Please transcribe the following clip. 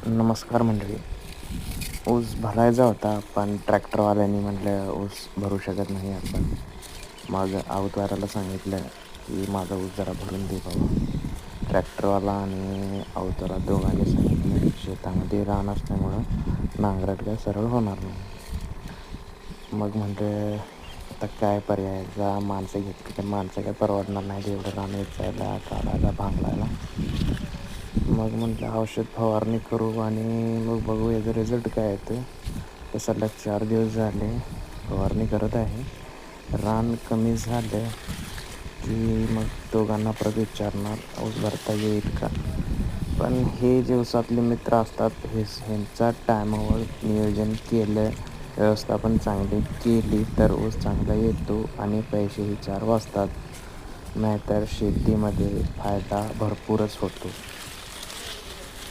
नमस्कार मंडळी. ऊस भरायचा होता पण ट्रॅक्टरवाल्यांनी म्हटलं ऊस भरू शकत नाही आपण. मग आऊतवाराला सांगितलं की माझा ऊस जरा भरून दे बाबा. ट्रॅक्टरवाला आणि आऊतवाला दोघांनी सांगितलं शेतामध्ये रान असल्यामुळं नांगरट काय सरळ होणार नाही. मग म्हटलं आता काय पर्याय, माणसं घेतली तर माणसं काय परवडणार नाही एवढं रान वेचायला, काढायला, भांगलायला. मग म्हटलं औषध फवारणी करू आणि मग बघू याचा रिझल्ट काय येतो. तर सलग 4 दिवस झाले फवारणी करत आहे. रान कमी झालं की मग दोघांना परत विचारणार ऊस भरता येईल का. पण हे जे ऊसातले मित्र असतात ह्यांचा टायमावर नियोजन केलं, व्यवस्थापन चांगली केली तर ऊस चांगला येतो आणि पैसेही 4 वाचतात. नाहीतर शेतीमध्ये फायदा भरपूरच होतो.